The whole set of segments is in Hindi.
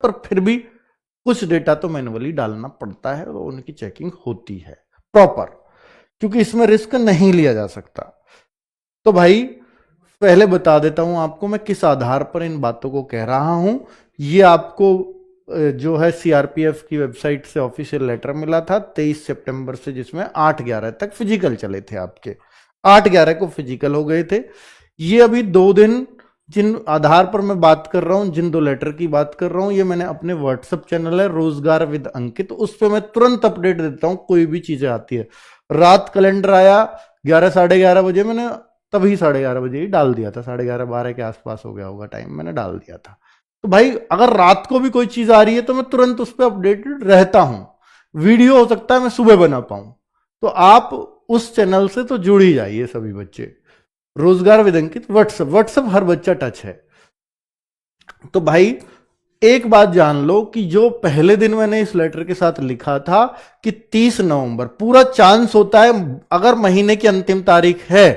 पर फिर भी कुछ डेटा तो मैनुअली डालना पड़ता है और उनकी चेकिंग होती है प्रॉपर, क्योंकि इसमें रिस्क नहीं लिया जा सकता। तो भाई पहले बता देता हूं आपको मैं किस आधार पर इन बातों को कह रहा हूं। ये आपको जो है सीआरपीएफ की वेबसाइट से ऑफिशियल लेटर मिला था 23 सितंबर से, जिसमें 8/11 तक फिजिकल चले थे आपके, 8/11 को फिजिकल हो गए थे। ये अभी 2 दिन जिन आधार पर मैं बात कर रहा हूं, जिन 2 लेटर की बात कर रहा हूं, ये मैंने अपने व्हाट्सएप चैनल है रोजगार विद अंकित, उस पर मैं तुरंत अपडेट देता हूं कोई भी चीजें आती है। रात कैलेंडर आया 11 साढ़े 11 बजे, मैंने तभी 11:30 बजे ही डाल दिया था, 11:30 12 के आसपास हो गया होगा टाइम, मैंने डाल दिया था। तो भाई अगर रात को भी कोई चीज आ रही है तो मैं तुरंत उस पर अपडेटेड रहता हूं। वीडियो हो सकता है मैं सुबह बना पाऊं, तो आप उस चैनल से तो जुड़ ही जाइए सभी बच्चे। रोजगार विद अंकित व्हाट्सएप हर बच्चा टच है। तो भाई एक बात जान लो कि जो पहले दिन मैंने इस लेटर के साथ लिखा था कि 30 नवंबर पूरा चांस होता है, अगर महीने की अंतिम तारीख है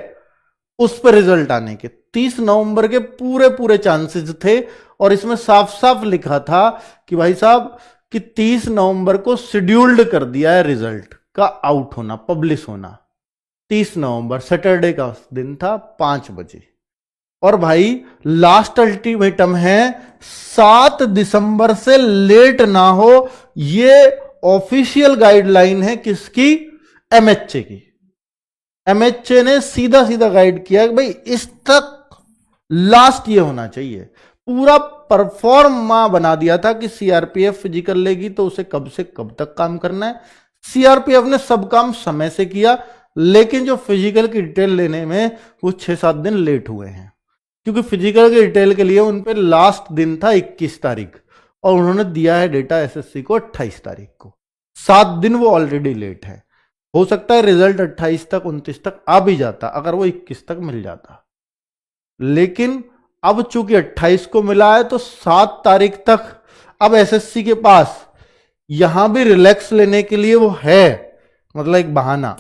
उस पर रिजल्ट आने के, 30 नवंबर के पूरे चांसेस थे। और इसमें साफ साफ लिखा था कि भाई साहब कि 30 नवंबर को शेड्यूल्ड कर दिया है रिजल्ट का आउट होना, पब्लिश होना। 30 नवंबर सैटरडे का दिन था 5 बजे। और भाई लास्ट अल्टीमेटम है 7 दिसंबर से लेट ना हो, ये ऑफिशियल गाइडलाइन है किसकी? एमएचए की। एमएचए ने सीधा सीधा गाइड किया कि भाई इस तक लास्ट ये होना चाहिए। पूरा परफॉर्मा बना दिया था कि सीआरपीएफ फिजिकल लेगी तो उसे कब से कब तक काम करना है। सीआरपीएफ ने सब काम समय से किया, लेकिन जो फिजिकल की डिटेल लेने में वो 6-7 दिन लेट हुए हैं, क्योंकि फिजिकल की डिटेल के लिए उन पे लास्ट दिन था 21 तारीख और उन्होंने दिया है डेटा एसएससी को 28 तारीख को। 7 दिन वो ऑलरेडी लेट है। हो सकता है रिजल्ट 28 तक 29 तक आ भी जाता अगर वो 21 तक मिल जाता, लेकिन अब चूंकि 28 को मिला है तो 7 तारीख तक अब एसएससी के पास यहां भी रिलैक्स लेने के लिए वो है, मतलब एक बहाना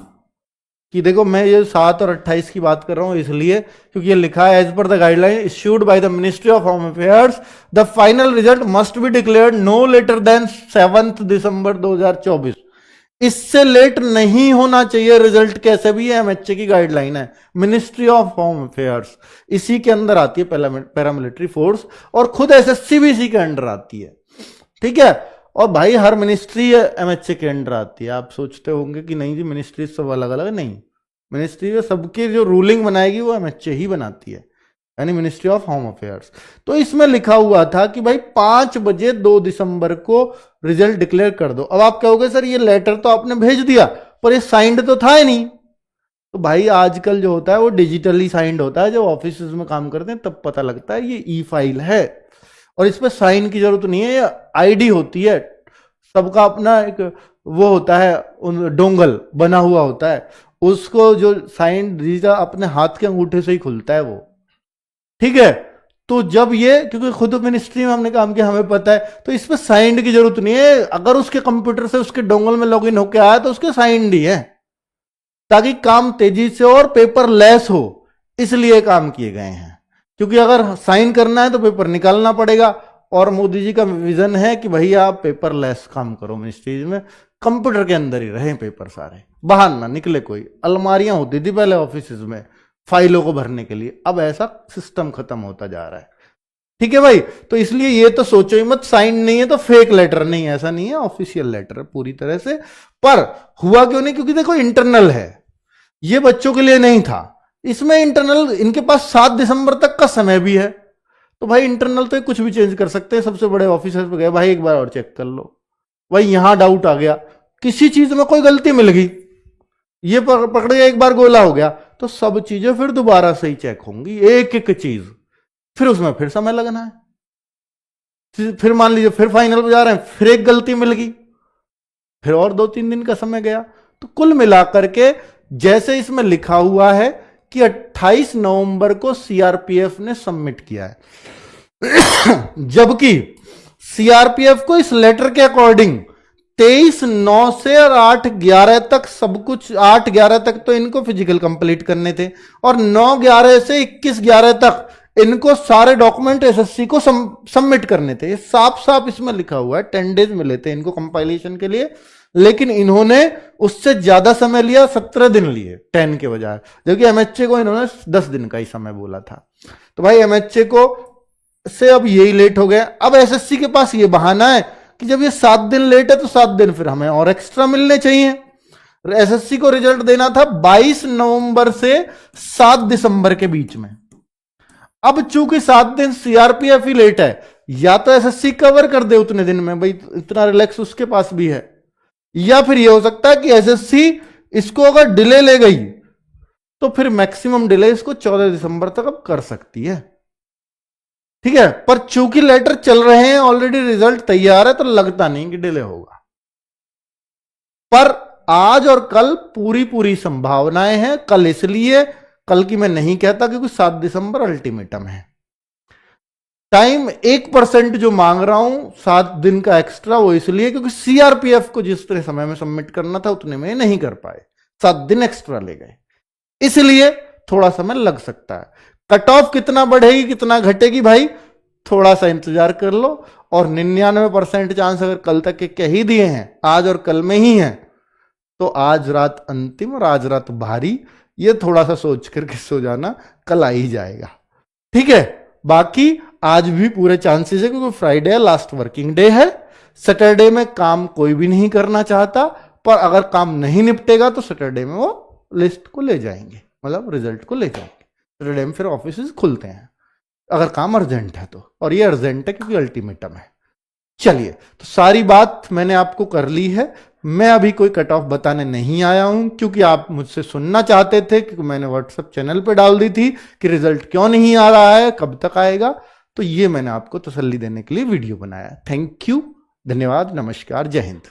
कि देखो मैं ये 7 और 28 की बात कर रहा हूं इसलिए क्योंकि ये लिखा है as per the guideline issued by the ministry of home affairs the final result must be declared no later than 7 December 2024। इससे लेट नहीं होना चाहिए रिजल्ट, कैसे भी है एमएचए की गाइडलाइन है, मिनिस्ट्री ऑफ होम अफेयर्स इसी के अंदर आती है, पैरामिलिट्री फोर्स, और खुद एसएससी भी इसी के अंडर आती है, ठीक है। और भाई हर मिनिस्ट्री एमएचए के अंडर आती है। आप सोचते होंगे कि नहीं जी मिनिस्ट्री सब अलग अलग, नहीं, मिनिस्ट्री में सबकी जो रूलिंग बनाएगी वो एमएचए ही बनाती है, यानी मिनिस्ट्री ऑफ होम अफेयर्स। तो इसमें लिखा हुआ था कि भाई 5 बजे 2 दिसंबर को रिजल्ट डिक्लेयर कर दो। अब आप कहोगे सर ये लेटर तो आपने भेज दिया पर ये साइंड तो था ही नहीं। तो भाई आजकल जो होता है वो डिजिटली साइंड होता है, जब ऑफिस में काम करते हैं तब पता लगता है ये ई फाइल है और इस पर साइन की जरूरत नहीं है, ये आईडी होती है, सबका अपना एक वो होता है, डोंगल बना हुआ होता है, उसको जो साइन डिजिटल अपने हाथ के अंगूठे से ही खुलता है वो, ठीक है। तो जब ये, क्योंकि खुद मिनिस्ट्री में हमने काम किया हमें पता है, तो इस पर साइंड की जरूरत नहीं है। अगर उसके कंप्यूटर से उसके डोंगल में लॉगिन होके आया तो उसके साइंड ही है, ताकि काम तेजी से और पेपर लेस हो, इसलिए काम किए गए हैं। क्योंकि अगर साइन करना है तो पेपर निकालना पड़ेगा, और मोदी जी का विजन है कि भैया आप पेपर लेस काम करो, मिनिस्ट्रीज में कंप्यूटर के अंदर ही रहे पेपर सारे, बाहर ना निकले कोई। अलमारियां होती थी पहले ऑफिस में फाइलों को भरने के लिए, अब ऐसा सिस्टम खत्म होता जा रहा है, ठीक है भाई। तो इसलिए ये तो सोचो ही मत साइन नहीं है तो फेक लेटर नहीं है, ऐसा नहीं है, ऑफिशियल लेटर है पूरी तरह से। पर हुआ क्यों नहीं? क्योंकि देखो इंटरनल है, ये बच्चों के लिए नहीं था, इसमें इंटरनल इनके पास 7 दिसंबर तक का समय भी है। तो भाई इंटरनल तो कुछ भी चेंज कर सकते हैं, सबसे बड़े ऑफिसर पे गए भाई एक बार और चेक कर लो, भाई यहां डाउट आ गया, किसी चीज में कोई गलती मिल गई, ये पकड़ गया, एक बार गोला हो गया, तो सब चीजें फिर दोबारा से ही चेक होंगी, एक एक चीज, फिर उसमें फिर समय लगना है। फिर मान लीजिए फिर फाइनल पे जा रहे हैं, फिर एक गलती मिल गई, फिर और 2-3 दिन का समय गया। तो कुल मिलाकर के जैसे इसमें लिखा हुआ है कि 28 नवंबर को सीआरपीएफ ने सबमिट किया है जबकि सीआरपीएफ को इस लेटर के अकॉर्डिंग 23/9 से और 8/11 तक सब कुछ, 8/11 तक तो इनको फिजिकल कंप्लीट करने थे और 9/11 से 21/11 तक इनको सारे डॉक्यूमेंट एसएससी को सबमिट करने थे, साफ साफ इसमें लिखा हुआ है 10 डेज मिले थे इनको कंपाइलेशन के लिए, लेकिन इन्होंने उससे ज्यादा समय लिया, 17 दिन लिए 10 के बजाय, जबकि एमएचए को इन्होंने 10 दिन का ही समय बोला था। तो भाई एमएचए को से अब यही लेट हो गया। अब एसएससी के पास ये बहाना है कि जब ये 7 दिन लेट है तो 7 दिन फिर हमें और एक्स्ट्रा मिलने चाहिए। एसएससी को रिजल्ट देना था 22 नवंबर से 7 दिसंबर के बीच में। अब चूंकि 7 दिन सीआरपीएफ ही लेट है, या तो एसएससी कवर कर दे उतने दिन में, भाई इतना रिलैक्स उसके पास भी है, या फिर यह हो सकता है कि एसएससी इसको अगर डिले ले गई तो फिर मैक्सिमम डिले इसको 14 दिसंबर तक अब कर सकती है। ठीक है, पर चूंकि लेटर चल रहे हैं, ऑलरेडी रिजल्ट तैयार है, तो लगता नहीं कि डिले होगा। पर आज और कल पूरी संभावनाएं हैं। कल इसलिए, कल की मैं नहीं कहता क्योंकि 7 दिसंबर अल्टीमेटम है। टाइम 1% जो मांग रहा हूं 7 दिन का एक्स्ट्रा, वो इसलिए क्योंकि सीआरपीएफ को जिस तरह समय में सबमिट करना था उतने में नहीं कर पाए, 7 दिन एक्स्ट्रा ले गए, इसलिए थोड़ा समय लग सकता है। कट ऑफ कितना बढ़ेगी कितना घटेगी भाई थोड़ा सा इंतजार कर लो, और 99% चांस अगर कल तक के कह ही दिए हैं, आज और कल में ही है, तो आज रात अंतिम और आज रात भारी, ये थोड़ा सा सोच करके सो जाना, कल आ ही जाएगा। ठीक है, बाकी आज भी पूरे चांसेस है क्योंकि फ्राइडे लास्ट वर्किंग डे है। सैटरडे में काम कोई भी नहीं करना चाहता, पर अगर काम नहीं निपटेगा तो सैटरडे में वो लिस्ट को ले जाएंगे, मतलब रिजल्ट को ले जाएंगे। सैटरडे में फिर ऑफिस खुलते हैं अगर काम अर्जेंट है तो, और ये अर्जेंट है क्योंकि अल्टीमेटम है। चलिए, तो सारी बात मैंने आपको कर ली है। मैं अभी कोई कट ऑफ बताने नहीं आया हूं क्योंकि आप मुझसे सुनना चाहते थे, क्योंकि मैंने व्हाट्सएप चैनल पे डाल दी थी कि रिजल्ट क्यों नहीं आ रहा है, कब तक आएगा, तो ये मैंने आपको तसल्ली देने के लिए वीडियो बनाया। थैंक यू, धन्यवाद, नमस्कार, जय हिंद।